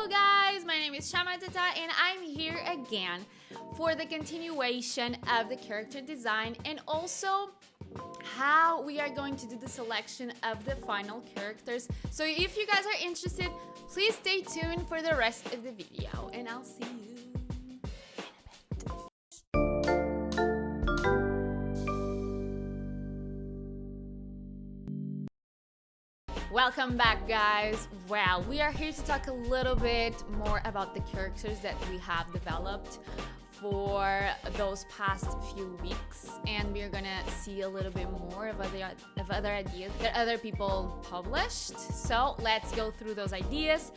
Hello guys, my name is Shamatata and I'm here again for the continuation of the character design and also how we are going to do the selection of the final characters. So if you guys are interested, please stay tuned for the rest of the video and I'll see you in a bit. Welcome back guys. Well, we are here to talk a little bit more about the characters that we have developed for those past few weeks, and we're gonna see a little bit more of other ideas that other people published. So let's go through those ideas.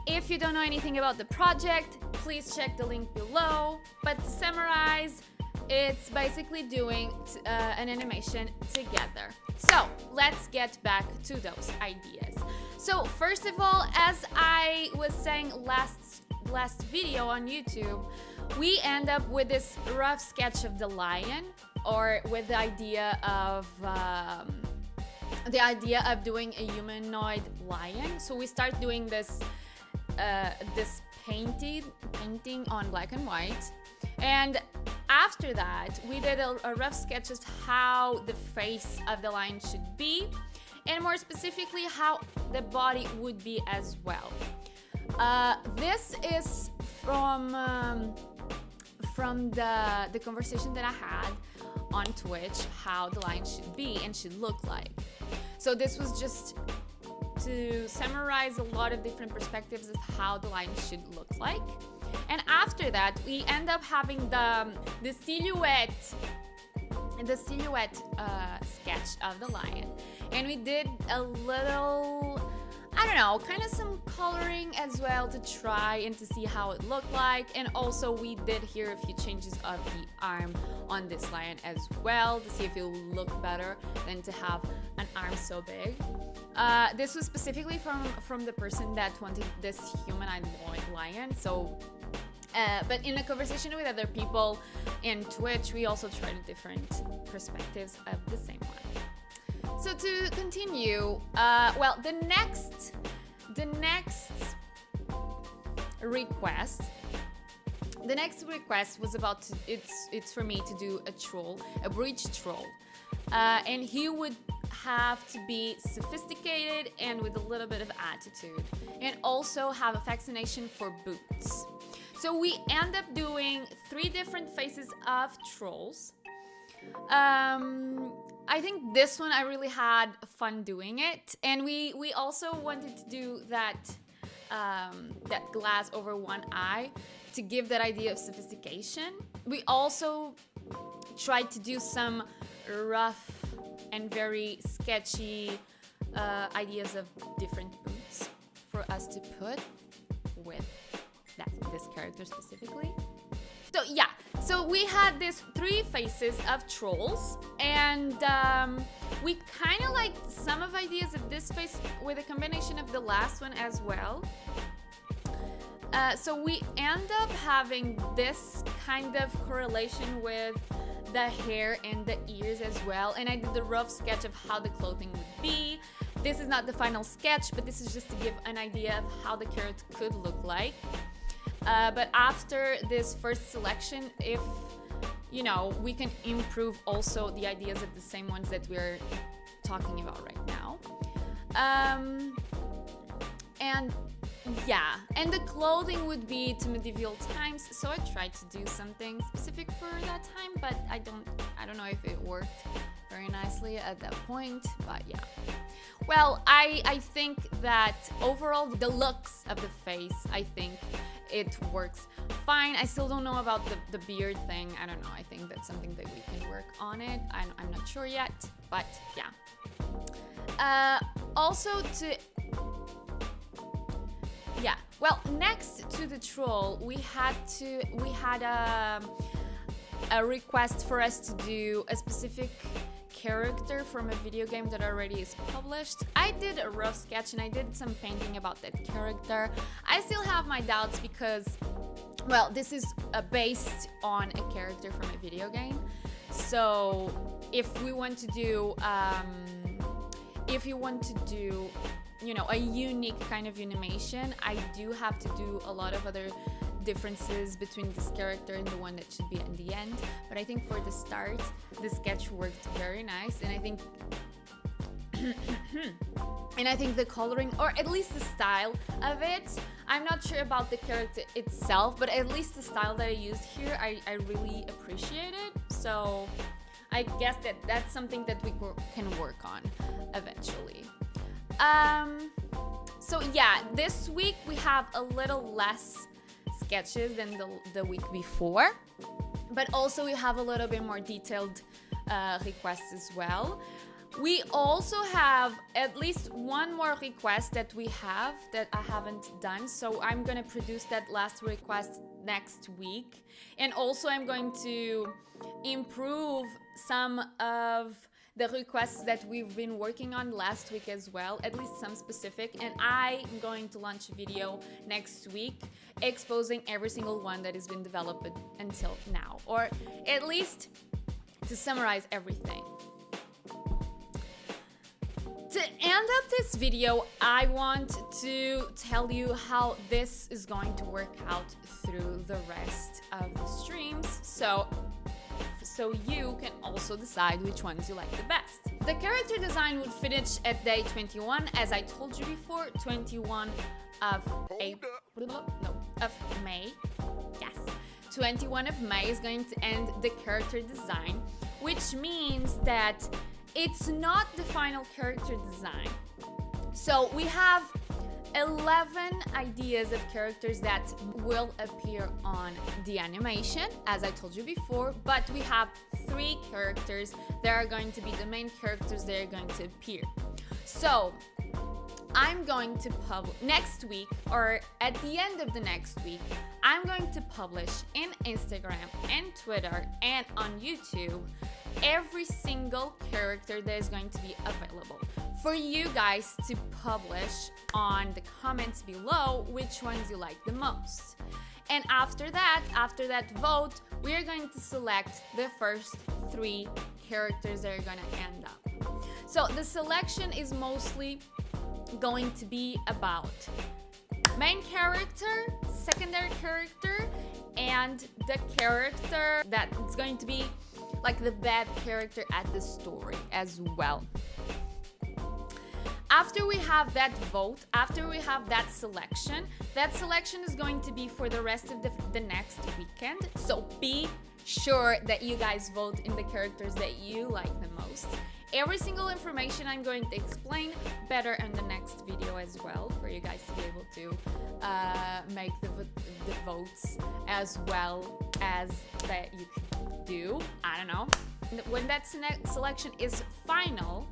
If you don't know anything about the project, please check the link below. But to summarize, it's basically doing an animation together. So let's get back to those ideas. So first of all, as I was saying last video on YouTube, we end up with this rough sketch of the lion, or with the idea of doing a humanoid lion. So we start doing this painting on black and white, and after that we did a rough sketch of how the face of the lion should be, and more specifically how the body would be as well. This is from the conversation that I had on Twitch, how the lion should be and should look like. So this was just to summarize a lot of different perspectives of how the lion should look like. And after that, we end up having the silhouette sketch of the lion, and we did a little, I don't know, kind of some coloring as well to try and to see how it looked like. And also we did here a few changes of the arm on this lion as well to see if it will look better than to have an arm so big. This was specifically from the person that wanted this humanoid lion. So but in a conversation with other people in Twitch, we also tried different perspectives of the same one. So to continue, well, the next request was about it's for me to do a bridge troll, and he would have to be sophisticated and with a little bit of attitude, and also have a fascination for boots. So we end up doing 3 different faces of trolls. I think this one I really had fun doing it, and we also wanted to do that glass over one eye to give that idea of sophistication. We also tried to do some rough and very sketchy ideas of different boots for us to put with this character specifically. So yeah, so we had these 3 faces of trolls, and we kind of liked some of ideas of this face with a combination of the last one as well. So we end up having this kind of correlation with the hair and the ears as well, and I did the rough sketch of how the clothing would be. This is not the final sketch, but this is just to give an idea of how the character could look like. But after this first selection, if you know, we can improve also the ideas of the same ones that we're talking about right now. And yeah, and the clothing would be to medieval times, so I tried to do something specific for that time, but I don't know if it worked very nicely at that point, but yeah. Well, I think that overall the looks of the face, I think it works fine. I still don't know about the beard thing. I don't know. I think that's something that we can work on it. I'm not sure yet, but yeah. Also to... Yeah, well, next to the troll, we had a request for us to do a specific character from a video game that already is published. I did a rough sketch and I did some painting about that character. I still have my doubts because, well, this is based on a character from a video game. So if we want to do a unique kind of animation. I do have to do a lot of other differences between this character and the one that should be in the end, but I think for the start the sketch worked very nice, and I think the coloring, or at least the style of it, I'm not sure about the character itself, but at least the style that I used here, I really appreciate it. So I guess that's something that we can work on eventually. So yeah, this week we have a little less sketches than the week before, but also we have a little bit more detailed requests as well. We also have at least one more request that I haven't done, so I'm gonna produce that last request next week, and also I'm going to improve some of the requests that we've been working on last week as well, at least some specific, and I'm going to launch a video next week exposing every single one that has been developed until now, or at least to summarize everything. To end up this video, I want to tell you how this is going to work out through the rest of the streams, so you can also decide which ones you like the best. The character design would finish at day 21, as I told you before, 21 of May. Yes, 21 of May is going to end the character design, which means that it's not the final character design. So we have 11 ideas of characters that will appear on the animation, as I told you before, but we have 3 characters that are going to be the main characters that are going to appear. So I'm going to publish next week, or at the end of the next week, I'm going to publish in Instagram and Twitter and on YouTube every single character that is going to be available for you guys to publish on the comments below which ones you like the most. And after that vote, we are going to select the first 3 characters that are going to end up. So the selection is mostly going to be about main character, secondary character, and the character that is going to be like the bad character at the story as well. After we have that vote, after we have that selection is going to be for the rest of the next weekend. So be sure that you guys vote in the characters that you like the most. Every single information I'm going to explain better in the next video as well, for you guys to be able to make the votes as well as that you can do. I don't know. When that selection is final,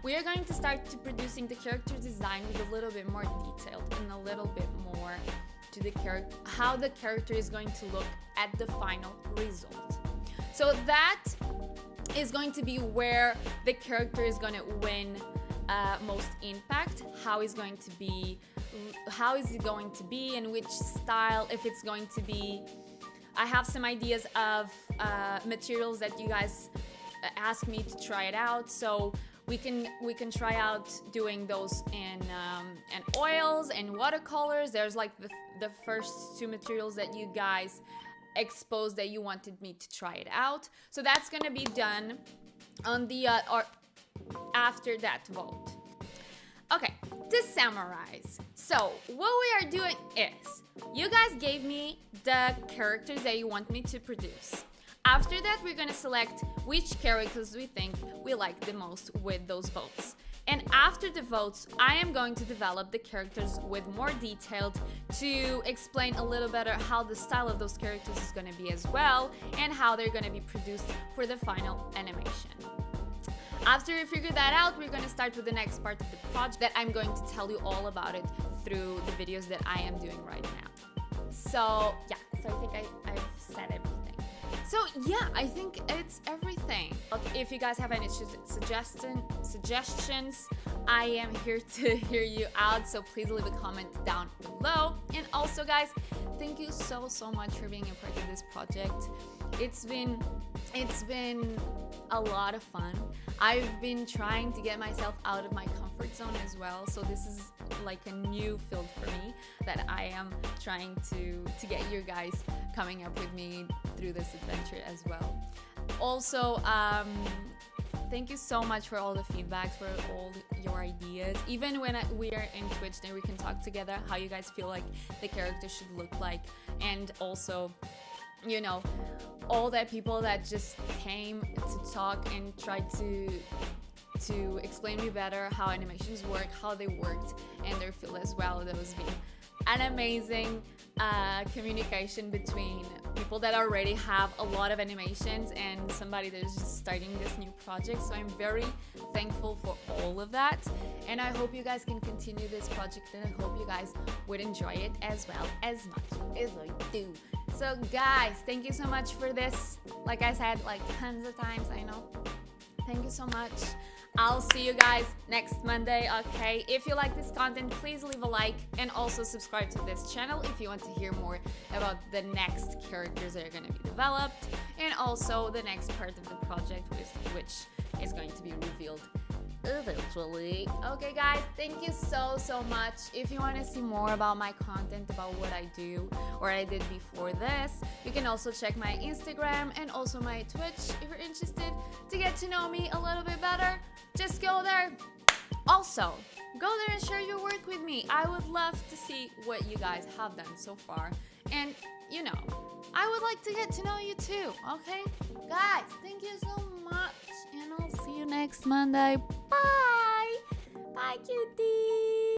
we are going to start to producing the character design with a little bit more detailed and a little bit more to the character, how the character is going to look at the final result. So that is going to be where the character is going to win most impact. How is it going to be, and which style, if it's going to be. I have some ideas of materials that you guys asked me to try it out, so we can try out doing those in oils and watercolors. There's like the first 2 materials that you guys exposed that you wanted me to try it out. So that's gonna be done on the or after that vote. Okay, to summarize, so what we are doing is, you guys gave me the characters that you want me to produce. After that, we're gonna select which characters we think we like the most with those votes. And after the votes, I am going to develop the characters with more detailed to explain a little better how the style of those characters is gonna be as well, and how they're gonna be produced for the final animation. After we figure that out, we're gonna start with the next part of the project that I'm going to tell you all about it through the videos that I am doing right now. So yeah, so I think I've said everything. So yeah, I think it's everything. If you guys have any suggestions, I am here to hear you out, so please leave a comment down below. And also guys, thank you so much for being a part of this project. It's been a lot of fun. I've been trying to get myself out of my comfort zone as well, so this is like a new field for me that I am trying to get you guys coming up with me through this adventure as well. Also, thank you so much for all the feedback, for all your ideas. Even when we are in Twitch, then we can talk together how you guys feel like the character should look like. And also, you know, all the people that just came to talk and tried to explain me better how animations work, how they worked, and their feel as well. That was been an amazing communication between people that already have a lot of animations and somebody that is just starting this new project. So I'm very thankful for all of that, and I hope you guys can continue this project, and I hope you guys would enjoy it as well as much as I do. So guys, thank you so much for this. Like I said, like tons of times, I know. Thank you so much. I'll see you guys next Monday, okay? If you like this content, please leave a like and also subscribe to this channel if you want to hear more about the next characters that are going to be developed and also the next part of the project, which is going to be revealed eventually. Okay guys, thank you so much. If you want to see more about my content, about what I do or I did before this, you can also check my Instagram and also my Twitch if you're interested to get to know me a little bit better. Just go there. Also, go there and share your work with me. I would love to see what you guys have done so far, and you know, I would like to get to know you too. Okay guys, thank you so much, and I'll see you next Monday. Bye cuties.